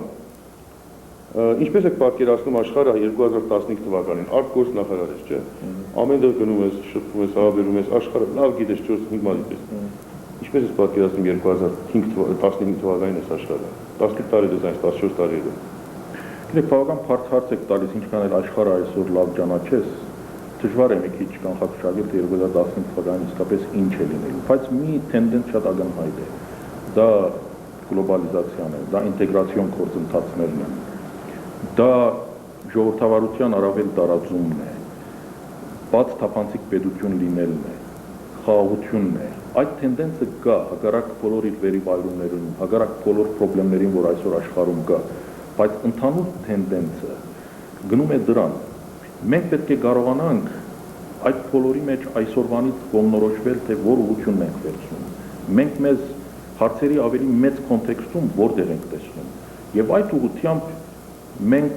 ինչպես եք պատկերացնում աշխարհը 2015 թվականին, արտգործ նախարար ես, չէ։ Ամեն տեղ գնում ես, շփվում ես, հավաբերում ես, աշխարհը լավ գիտես 4-5 մարդ ես։ Ինչպես ես պատկերացնում 2015 թվականին այս աշխարհը։ 15 տարի դες այն 14 տարի հետո։ Գիտեք, բավական բարձ հարց եք տալիս, ինչքան էլ աշխարհը այսօր լավ ճանաչես, դժվար է մի քիչ կանխատեսել 2015 թվականին իսկապես ինչ է լինելու, բայց մի տենդենս շատ ակնհայտ է։ Դա գլոբալիզացիան է, դա ինտեգրացիոն գործընթացներն են, դա ժողովրդավարության առավել տարածումն է, բաց թափանցիկ պետություն լինելն է, խաղաղությունն է։ Այդ տենդենսը կա, հակառակ բոլոր իր վերիվայրումներին, հակառակ բոլոր խնդիրներին, որ այսօր աշխարհում կա, բայց ընդհանուր տենդենսը գնում է դրան։ Մենք պետք է կարողանանք այդ բոլորի մեջ այսօրվանից կողմնորոշվել, թե որ ուղղությունն ենք վերցնում։ Մենք մեզ հարցերի ավելի մեծ կոնտեքստում որտեղ ենք տեսնում։ Եվ այդ ուղղությամբ մենք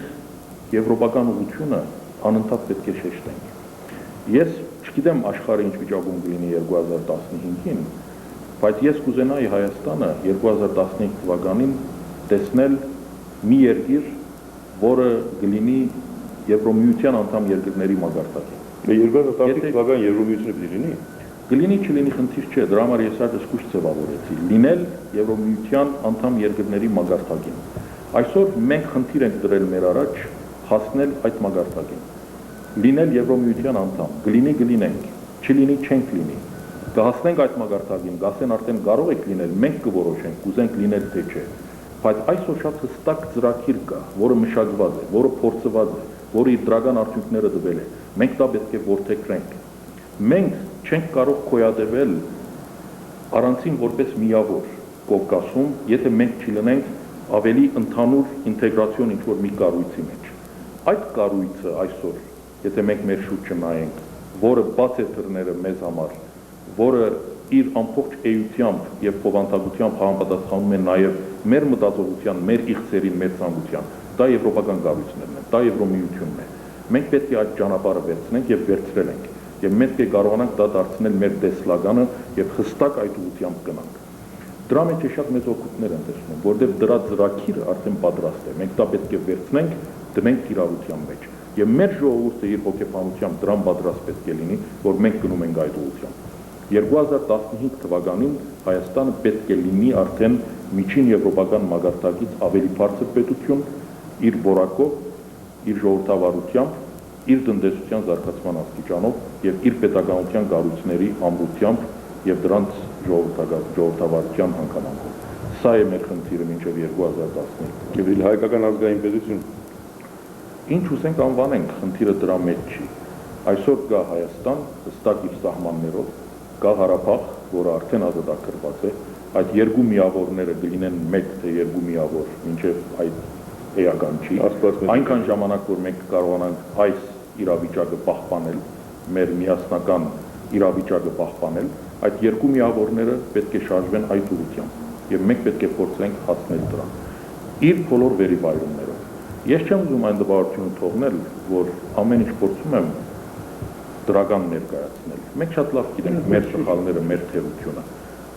եվրոպական ուղղությունը անընդհատ պետք է շեշտենք։ Ես չգիտեմ աշխարհը ինչ վիճակում կլինի 2015-ին, բայց ես կուզենայի Հայաստանը 2015 թվականին տեսնել մի երկիր, որը կլինի Եվրոմիության անդամ երկրների մակարդակին։ 2015 թվականին Եվրոմիությունը պիտի լինի։ Կլինի չլինի խնդիր չէ, դրա համար ես այդ զգուշ ձևավորեցի։ Լինել Եվրոմիության անդամ երկրների մակարդակին։ Այսօր մենք խնդիր ենք դրել մեր առաջ հասնել այդ մակարդակին։ Լինել Եվրոմիության անդամ, կլինենք, չլինի չենք լինի։ Կհասնենք այդ մակարդակին, կասեն արդեն կարող եք լինել, մենք կորոշենք, կուզենք լինել թե չէ։ Բայց այսօր շատ հստակ ծրագիր կա, որը մշակված է, որը փորձված է, որը իր դրական արդյունքները տվել է։ Մենք դա պետք է որդեգրենք։ Մենք չենք կարող գոյատևել առանցին որպես միավոր Կովկասում, եթե մենք չլինենք ավելի ընդհանուր ինտեգրացիոն ինչ-որ մի կառույցի մեջ։ Այդ կառույցը այսօր, եթե մենք մեր շուրջը նայենք, որը բաց է դռները մեզ համար, որը իր ամբողջ էությամբ եւ փոխանցությամբ համապատասխանում է նաեւ մեր մտածողության, մեր իղձերին, մեր ցանկության, դա եվրոպական կառույցներն են, դա Եվրոմիությունն է։ Մենք պետք է այդ ճանապարհը վերցնենք եւ վերցրել ենք, եւ մենք պետք է կարողանանք դա դարձնել մեր տեսլականը եւ հստակ այդ ուղղությամբ գնանք։ Դրա մեջ շատ մեծ օգուտներ են տեսնում, որովհետեւ դրա ծրագիրը արդեն պատրաստ է։ Մենք դա պետք է վերցնենք, դնենք իրավության մեջ։ Եվ մեր ժողովուրդը իր հոգեբանությամբ դրան պատրաստ պետք է լինի, որ մենք գնում ենք այդ ուղղությամբ։ 2015 թվականին Հայաստանը պետք է լինի արդեն միջին եվրոպական մակարդակից ավելի բարձր պետություն իր որակով, իր ժողովրդավարությամբ, իր տնտեսության զարգացման աստիճանով եւ իր պետականության կառույցների ամրությամբ եւ դրանց ժողովրդավարության հանգամանքով։ Սա է մեր խնդիրը մինչև 2015։ Եվ հայկական ազգային պետություն։ Ինչ ուզենք անվանենք, խնդիրը դրա մեջ չի։ Այսօր կա Հայաստան, հստակ իր սահմաններով, կա Ղարաբաղ, որը արդեն ազատագրված է, այդ երկու միավորները կլինեն մեկ թե երկու միավոր, մինչև այդ էական չի։ Այնքան ժամանակ, որ մենք կարողանանք այս իրավիճակը պահպանել, մեր միասնական իրավիճակը պահպանել, այդ երկու միավորները պետք է շարժվեն այդ ուղղությամբ, եւ մենք պետք է փորձենք հասնել դրան։ Իր բոլոր վերիվայրումներով։ Ես չեմ ուզում այն դժվարությունը թողնել, որ ամեն ինչ փորձում եմ դրական ներկայացնել։ Մենք շատ լավ գիտենք մեր սխալները, մեր թերությունը,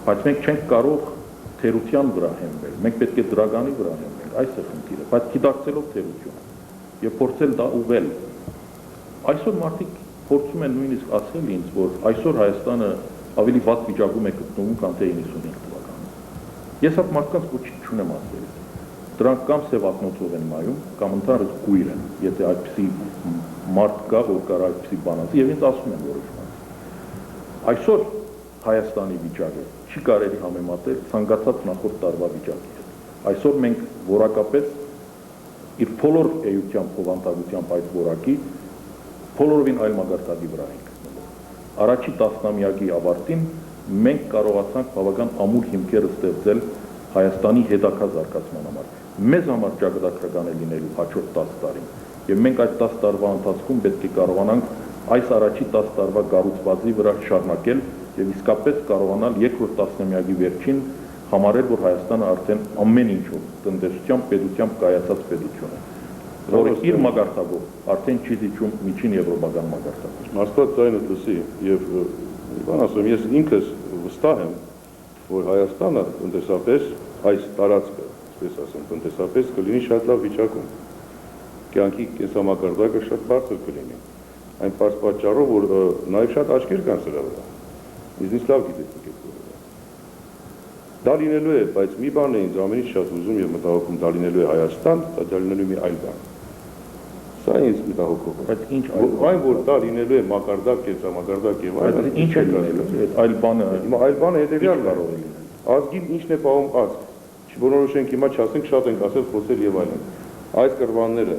բայց մենք չենք կարող թերության վրա հենվել։ Մենք պետք է դրականի վրա հենվենք, այս է խնդիրը, բայց գիտակցելով թերությունը եւ փորձել դա ուղղել։ Այսօր մարդիկ փորձում են նույնիսկ ասել ինձ, որ այսօր Հայաստանը ավելի վատ վիճակում է գտնվում, քան թե 95 թվականին։ Ես այդ մարդկանց ոչինչ չունեմ ասել։ Դրանք կամ սևատնոցով են նայում, կամ ընդհանրապես գույր են, եթե այդպիսի մարդ կա, որ կարող այդպիսի բան ասի, եւ ինձ ասում են որոշ բան։ Այսօր Հայաստանի վիճակը չի կարելի համեմատել ցանկացած նախորդ տարվա վիճակի հետ։ Այսօր մենք որակապես իր բոլոր էությամբ, հովանտագությամբ այդ որակի բոլորովին այլ մագարտակի վրա ենք։ Առաջի տասնամյակի ավարտին մենք կարողացանք բավական ամուր հիմքեր ստեղծել Հայաստանի հետագա զարգացման համար։ Մեզ համար ճակատագրական է լինելու հաջորդ 10 տարին։ Եվ մենք այդ 10 տարվա ընթացքում պետք է կարողանանք այս առաջի 10 տարվա կառուցվածքի վրա շարունակել եւ իսկապես կարողանալ երկրորդ տասնամյակի վերջին համարել, որ Հայաստանը արդեն ամեն ինչով տնտեսությամբ, պետությամբ կայացած պետություն է, որը իր մագարտակով արդեն չի դիչում միջին եվրոպական մագարտակով։ Աստված ձայնդ լսի եւ բան ասեմ, ես ինքս վստահ եմ, որ Հայաստանը տնտեսապես այս տարածքը, այսպես ասեմ, տնտեսապես կլինի շատ լավ վիճակում։ Կյանքի կենսամակարդակը շատ բարձր կլինի։ Այն պարզ պատճառով, որ նաև շատ աչքեր կան սրա վրա։ Ինձնից լավ գիտեք եք որը։ Դա լինելու է, բայց մի բան է ինձ ամենից շատ ուզում եւ մտահոգում, դա լինելու է Հայաստան, դա լինելու մի այլ բան։ Սա ինձ մտահոգում է։ Բայց ինչ այն որ դա լինելու է մակարդակ, կենսամակարդակ եւ այլն, ինչ է լինելու։ Այդ այլ բանը, հիմա այլ բանը հետեւյալ կարող է լինել։ Ազգին ինչն է պահում ազգ։ Չբնորոշենք հիմա չասենք շատ ենք ասել խոսել եւ այլն։ Այս կրվանները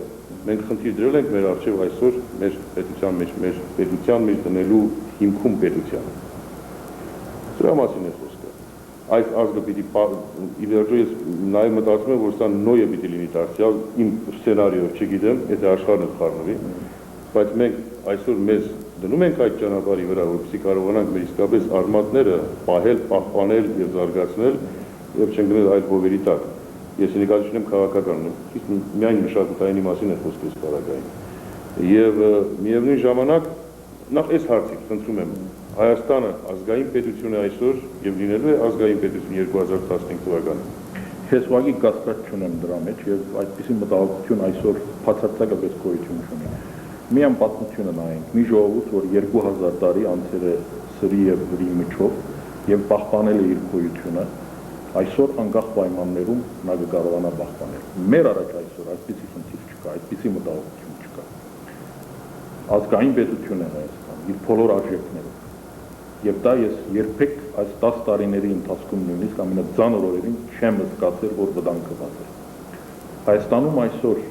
մենք խնդիր դրել ենք մեր արժեվ այսօր մեր պետության մեջ դնելու հիմքում պետության։ Սրա մասին է խոսքը։ Այս ազգը պիտի ի վերջո ես նաև մտածում եմ, որ սա նոյը պիտի լինի դարձյալ իմ սցենարիով, չգիտեմ, եթե աշխարհը խառնվի, բայց մենք այսօր մեզ դնում ենք այդ ճանապարհի վրա, որպեսզի կարողանանք մեր իսկապես արմատները պահել, պահպանել եւ զարգացնել եւ չընկնել այլ հովերի տակ։ Ես նկատում եմ քաղաքական, իսկ միայն մշակութայինի մասին է խոսքը սպառակային։ Եվ միևնույն ժամանակ նախ այս հարցից խնդրում եմ Հայաստանը ազգային պետություն է այսօր եւ լինելու է ազգային պետություն 2015 թվականին։ Ես ուղղակի կասկած չունեմ դրա մեջ եւ այդպիսի մտահոգություն այսօր բացարձակապես գոյություն չունի։ Միայն պատմությունը նայենք, մի ժողովուրդ, որ 2000 տարի անցել է սրի եւ վրի միջով եւ պահպանել է իր գոյությունը, այսօր անկախ պայմաններում նա կարողանա պահպանել։ Մեր առաջ այսօր այսպիսի խնդիր չկա, այսպիսի մտահոգություն չկա։ Ազգային պետություն է Հայաստան, իր բոլոր արժեքներով։ Եվ դա ես երբեք այս 10 տարիների ընթացքում նույնիսկ ամենածանր օրերին չեմ զգացել, որ վտանգված է։ Հայաստանում այսօր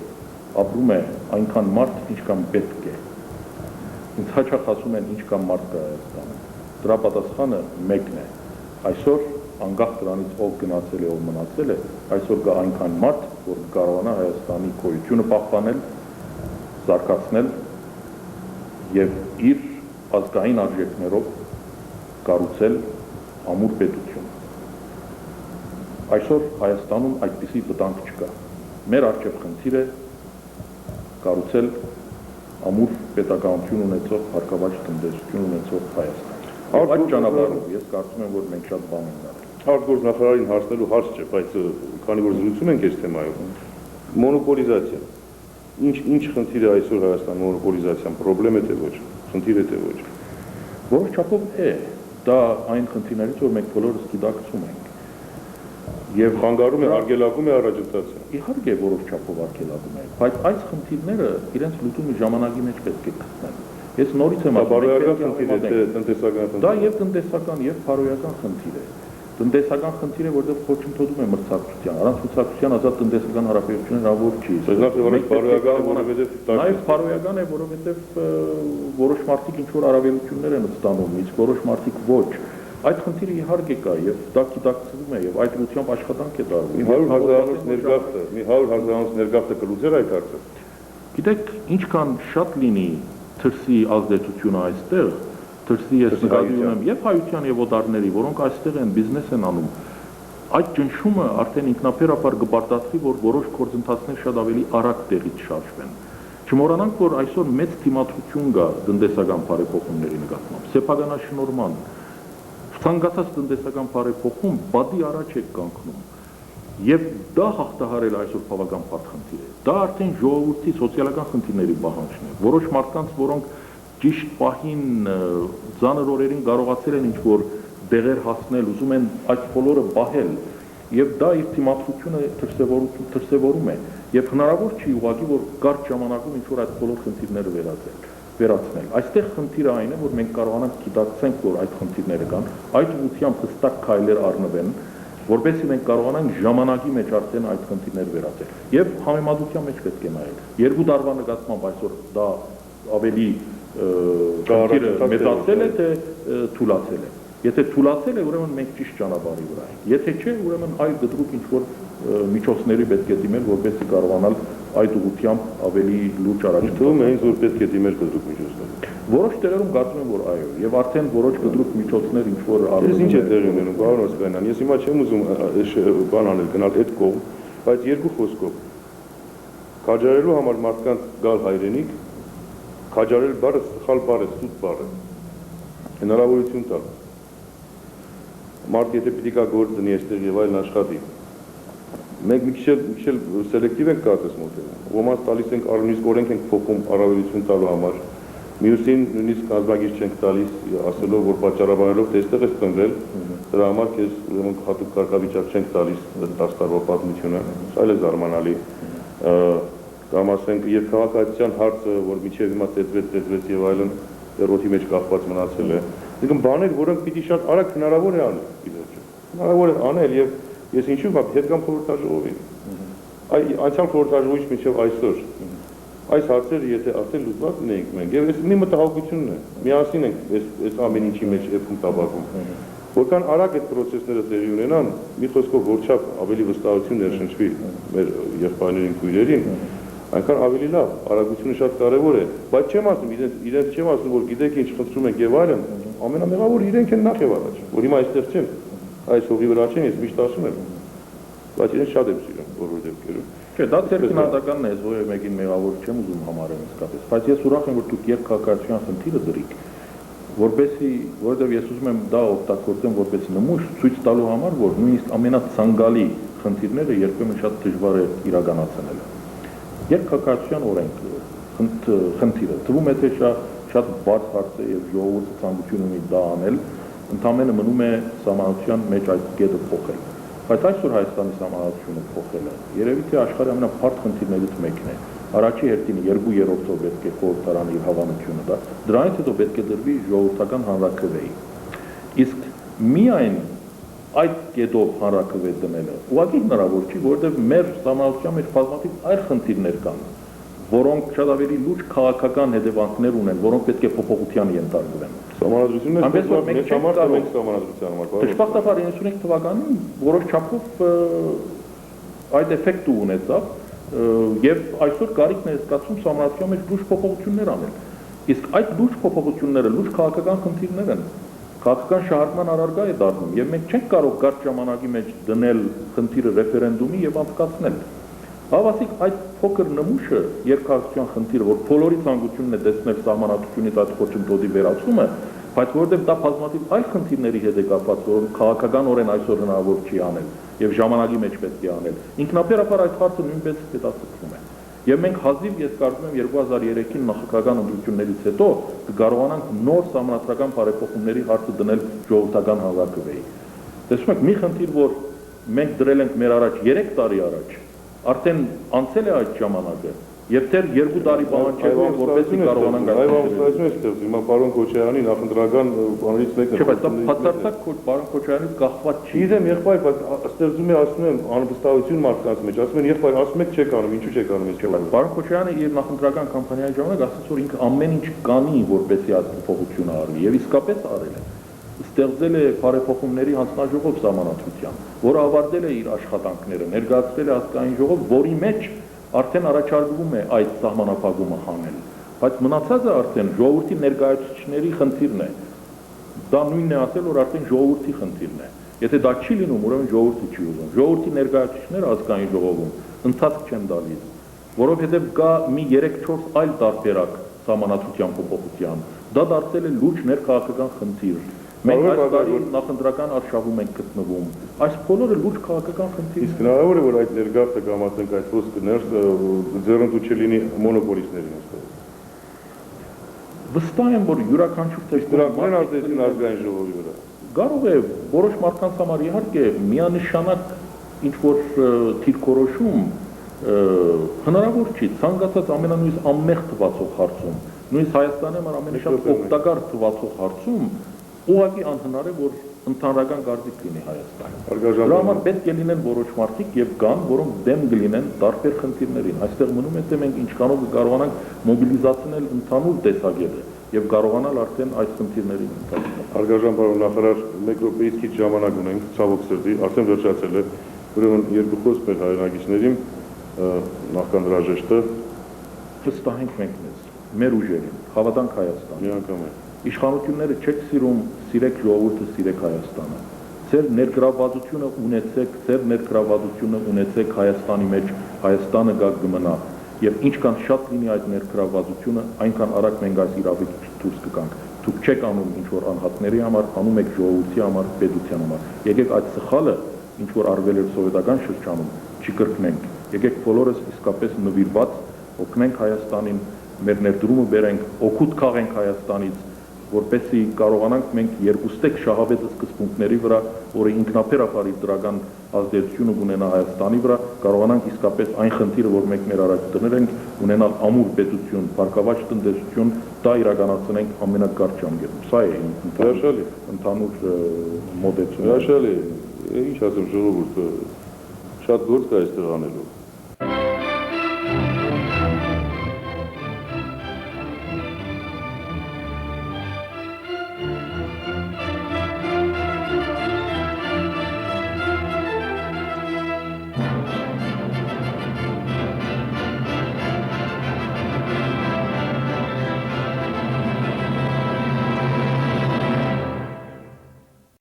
ապրում է այնքան մարդ, ինչքան պետք է։ Ինձ հաճախ ասում են ինչքան մարդ կա Հայաստանում։ Դրա պատասխանը մեկն է։ Այսօր անկախ դրանից ով գնացել է, ով մնացել է, այսօր կա այնքան մարդ, որ կարողանա Հայաստանի գոյությունը պահպանել, զարգացնել եւ իր ազգային արժեքներով կառուցել ամուր պետություն։ Այսօր Հայաստանում այդպիսի վտանգ չկա։ Մեր առջև խնդիր է կառուցել ամուր պետականություն ունեցող, հարկավաճ տնտեսություն ունեցող Հայաստան։ Այդ ճանապարհով ես կարծում եմ, որ մենք շատ բան ենք արել։ Արտգործնախարարին հարցնելու հարց չէ, բայց քանի որ զրուցում ենք այս թեմայով, մոնոպոլիզացիա։ Ինչ խնդիր է այսօր Հայաստան մոնոպոլիզացիան, խնդրեմ է թե ոչ, խնդիր է թե ոչ։ Որոշ չափով է, դա այն խնդիրներից, որ մենք բոլորս գիտակցում ենք։ Եվ խանգարում է, արգելակում է առաջընթացը։ Իհարկե որոշ չափով արգելակում է, բայց այս խնդիրները իրենց լուծումը ժամանակի մեջ պետք է գտնեն։ Ես նորից եմ ասում, բարոյական խնդիր է, տնտեսական խնդիր։ Դա եւ տնտեսական եւ բարոյական խնդիր է։ տնտեսական խնդիր է, որտեղ խոչընդոտում է մրցակցության, առանց մրցակցության ազատ տնտեսական հարաբերություն հնարավոր չի։ Նաև բարոյական է, որովհետև որոշ մարդիկ ինչ որ առավելություններ են ստանում, իսկ որոշ մարդիկ ոչ։ Այդ խնդիրը իհարկե կա եւ դա գիտակցվում է եւ այդ ուղղությամբ աշխատանք է տարվում։ Մի 100,000 ներգաղթը կլուծեր այդ հարցը։ Գիտեք, ինչքան շատ լինի թրսի ազդեցությունը այստեղ, թրսի ես նկատի ունեմ եւ հայության եւ օտարների, որոնք այստեղ են բիզնես են անում, այդ ճնշումը արդեն ինքնաբերաբար կբարտացվի, որ որոշ գործընթացներ շատ ավելի արագ տեղից շարժվեն։ Չմոռանանք, որ այսօր մեծ թիմադրություն կա տնտեսական բարեփոխումների նկատմամբ, սեփականաշնորհման, ցանկացած տնտեսական բարեփոխում բադի առաջ է կանգնում։ Եվ դա հաղթահարել այսօր բավական բարդ խնդիր է։ Դա արդեն ժողովրդի սոցիալական խնդիրների պահանջն է։ Որոշ մարդկանց, որոնք ճիշտ պահին ծանր օրերին կարողացել են ինչ-որ դեղեր հասնել, ուզում են այդ բոլորը պահել, եւ դա իր թիմադրությունը դրսևորում է, եւ հնարավոր չի ուղղակի, որ կարճ ժամանակում ինչ-որ այդ բոլոր խնդիրները վերացնել։ Այստեղ խնդիրը այն է, որ մենք կարողանանք գիտակցենք, որ այդ խնդիրները կան, այդ ուղղությամբ հստակ քայլեր առնվեն, որովհետեւ մենք կարողանանք ժամանակի մեջ արդեն այդ խնդիրները վերացնել։ Եվ համեմատության մեջ պետք է նայել։ 2 տարվա նկատմամբ այսօր դա ավելի խնդիրը մեծացել է, թե թուլացել է։ Եթե թուլացել է, ուրեմն մենք ճիշտ ճանապարհի վրա ենք։ Եթե չէ, ուրեմն այլ դրուկ ինչ-որ միջոցների պետք է դիմել, որպեսզի կարողանալ այդ ուղղությամբ ավելի լուրջ առաջ թվում է ինձ, որ պետք է դիմել դրուկ միջոցներ։ Որոշ տեղերում կարծում եմ, որ այո, եւ արդեն որոշ դրուկ միջոցներ ինչ-որ արվում են։ Ինչ է տեղի ունենում, պարոն Օսկանյան, ես հիմա չեմ ուզում բան անել, գնալ այդ կողմ, բայց երկու խոսքով քաջարելու համար մարդկանց գալ հայրենիք, քաջարել բառը սխալ բառ է, սուտ բառ է։ Հնարավորություն տալ։ Մարդ եթե պիտի կա գործ դնի այստեղ եւ այլն աշխատի։ Մենք մի քիչ սելեկտիվ ենք կարծես մոտենում։ Ոմանց տալիս ենք նույնիսկ օրենք ենք փոխում առավելություն տալու համար։ Մյուսին նույնիսկ կազմակերպ չենք տալիս, ասելով որ պատճառաբանելով թե այստեղ է ծնվել, դրա համար քեզ ուրեմն հատուկ կարգավիճակ չենք տալիս 10 տարվա պատմությունը։ Այլ է զարմանալի։ Կամ ասենք եւ քաղաքացիական հարցը, որ միջև հիմա ծեծվեց եւ այլն, դեռ մեջ կախված մնացել է։ Այսինքն բաներ, որոնք պիտի շատ արագ հնարավոր է անել, իդեպ։ Հնարավոր է անել եւ ես ինչու՞ հետ կամ խորհրդաժողովին։ Անցյալ խորհրդաժողովից մինչև այսօր այս հարցերը եթե արդեն լուծված լինենք մենք եւ այս մի մտահոգությունն է։ Միասին ենք այս ամեն ինչի մեջ եփում տաբակում։ Որքան արագ այդ process-ները տեղի ունենան, մի խոսքով որչափ ավելի վստահություն ներշնչվի մեր եղբայրներին, քույրերին, այնքան ավելի լավ, արագությունը շատ կարևոր է, բայց չեմ ասում, իրենց չեմ ասում, որ գիտեք ինչ խնդրում ենք եւ այլն, ամենամեղավոր իրենք են նախ եւ առաջ, որ հիմա այստեղ չեն, այս հողի վրա չեն, ես միշտ ասում եմ, բայց իրենց շատ եմ սիրում բոլոր դեպքերում։ Չէ, դա ձեր քննադատականն է, ես որևէ մեկին մեղավոր չեմ ուզում համարել իսկապես, բայց ես ուրախ եմ, որ դուք երկքաղաքական խնդիրը դրիք, որովհետև ես ուզում եմ դա օգտագործեմ որպես նմուշ ցույց տալու համար, որ նույնիսկ ամենացանկալի խնդիրները երբեմն շատ դժվար է իրականացնելը։ Երկքաղաքական օրենք խնդիրը թվում է թե շատ բարձ հարց է եւ ժողովուրդը ցանկություն ունի դա անել, ընդամենը մնում է սահմանության մեջ այդ կետը փոխել։ Բայց այսօր Հայաստանի սահմանությունը փոխելը երևի թե աշխարհի ամենաբարդ խնդիրներից մեկն է։ Առաջի հերթին 2/3-ով պետք է խորհրդարանը իր հավանությունը տա, դրանից հետո պետք է դրվի ժողովրդական հանրաքվեի։ Իսկ միայն այդ կետով հանրաքվե դնելը ուղղակի հնարավոր չի, որովհետև մեր սահմանության մեջ բազմաթիվ այլ խնդիրներ կան, որոնք շատ ավելի լուրջ քաղաքական հետևանքներ ունեն, որոնք պետք է փոփոխության ենթարկվեն։ Սահմանադրությունն է մենք սահմանադրության համար։ Դժբախտաբար 95 թվականին որոշ չափով այդ էֆեկտը ունեցավ եւ այսօր կարիքն է զգացում սահմանադրության մեջ լուրջ փոփոխություններ անել։ Իսկ այդ լուրջ փոփոխությունները լուրջ քաղաքական խնդիրներ են։ Քաղաքական շահարկման առարկա է դառնում եւ մենք չենք կարող կարճ ժամանակի մեջ դնել խնդիրը ռեֆերենդումի եւ անցկացնել։ Հավասիկ այդ փոքր նմուշը երկքաղաքական խնդիրը, որ բոլորի ցանկությունն է տեսնել սահմանադրությունից այդ խոչընդոտի վերացումը, բայց որովհետև դա բազմաթիվ այլ խնդիրների հետ է կապված, որոնք քաղաքականորեն այսօր հնարավոր չի անել եւ ժամանակի մեջ պետք է անել։ Ինքնաբերաբար այդ հարցը նույնպես հետաքրքրում է։ Եվ մենք հազիվ ես կարծում եմ 2003-ին նախագահական ընտրություններից հետո կկարողանանք նոր սահմանադրական բարեփոխումների հարցը դնել ժողովրդական հանրաքվեի։ Տեսնում եք, մի խնդիր, որ մենք դրել ենք մեր առաջ 3 տարի առաջ, արդեն անցել է այդ ժամանակը Եվ թեր 2 տարի պահանջելու է, որպեսզի կարողանանք այո, ամուսնացություն է ստեղծվում, հիմա պարոն Քոչարյանի նախընտրական բանից մեկն է։ Չէ, բայց դա բացարձակ պարոն Քոչարյանից կախված չի։ Գիտեմ, եղբայր, բայց ստեղծում է, ասում եմ, անվստահություն մարդկանց մեջ, ասում են, եղբայր, ասում եք չեք անում, ինչու չեք անում այս Բայց պարոն Քոչարյանը իր նախընտրական կամպանիայի ժամանակ ասաց, որ ինքը ամեն ինչ կանի, որպեսզի այս փոփոխությունը արվի, եւ իսկապես արել է։ Ստեղծել է բարեփոխումների հանձնաժողով սահմանադրության, որը ավարտել է իր աշխատանքները, ներկայացրել է ազգային ժողով, որի մեջ արդեն առաջարկվում է այդ սահմանափակումը հանել։ Բայց մնացածը արդեն ժողովրդի ներկայացուցիչների խնդիրն է։ Դա նույնն է ասել, որ արդեն ժողովրդի խնդիրն է։ Եթե դա չի լինում, ուրեմն ժողովրդը չի ուզում։ Ժողովրդի ներկայացուցիչները ազգային ժողովում ընթացք չեն տալիս, որովհետև կա մի 3-4 այլ տարբերակ սահմանադրության փոփոխության։ Դա դարձել է լուրջ ներքաղաքական խնդիր։ Մենք այս տարի նախընտրական արշավում ենք գտնվում։ Այս բոլորը լուրջ քաղաքական խնդիրներ։ Իսկ հնարավոր է, որ այդ ներգաղթը կամ ասենք այդ ոսկը ներս ձեռնտու չլինի մոնոպոլիստներին ասած։ Վստահ եմ, որ յուրաքանչյուր դրանք ազդեցին ազգային ժողովի վրա։ Կարող է որոշ մարդկանց համար իհարկե միանշանակ ինչ որ թիրքորոշում հնարավոր չի, ցանկացած ամենանույնիսկ անմեղ թվացող հարցում, նույնիսկ Հայաստանի համար ամենաշատ օգտակար թվացող հարցում ուղղակի անհնար է, որ ընդհանրական կարծիք լինի Հայաստանում։ Դրա համար պետք է լինեն որոշ մարդիկ եւ կան, որոնք դեմ կլինեն տարբեր խնդիրներին։ Այստեղ մնում է, թե մենք ինչքանով կարողանանք մոբիլիզացնել ընդհանուր տեսակետը եւ կարողանալ արդեն այս խնդիրներին ընդհանրապես։ Արգաժան պարոն նախարար, 1 րոպեից քիչ ժամանակ ունենք, ցավոք սրտի, արդեն վերջացել է։ Ուրեմն երկու խոսք մեր հայրենակիցներին նախքան հրաժեշտը վստահենք մենք մեզ, մեր ուժերին, հավատանք Հայաստանին։ միանգամայն Իշխանությունները չեք սիրում, սիրեք ժողովուրդը, սիրեք Հայաստանը։ Ձեր ներգրավվածությունը ունեցեք, ձեր ներգրավվածությունը ունեցեք Հայաստանի մեջ, Հայաստանը գա կմնա։ Եվ ինչքան շատ լինի այդ ներգրավվածությունը, այնքան արագ մենք այս իրավիճակից դուրս կգանք։ Դուք չեք անում ինչ որ անհատների համար, անում եք ժողովրդի համար, պետության համար։ Եկեք այդ սխալը, ինչ որ արվել էր սովետական շրջանում, չկրկնենք։ Եկեք բոլորս իսկապես նվիրված օգնենք Հայաստանին, մեր ներդրումը բերենք, օգուտ քաղենք Հայաստանից, որպեսզի կարողանանք մենք երկուստեք շահավետ սկզբունքների վրա, որը ինքնաբերաբար իր դրական ազդեցությունը ունենա Հայաստանի վրա, կարողանանք իսկապես այն խնդիրը, որ մենք մեր առաջ դնել ենք, ունենալ ամուր պետություն, բարգավաճ տնտեսություն, դա իրականացնենք ամենակարճ ժամկետում։ Սա է ընդհանուր մոտեցումը։ Հրաշալի, ինչ ասեմ ժողովուրդը, շատ գործ կա այստեղ անելու։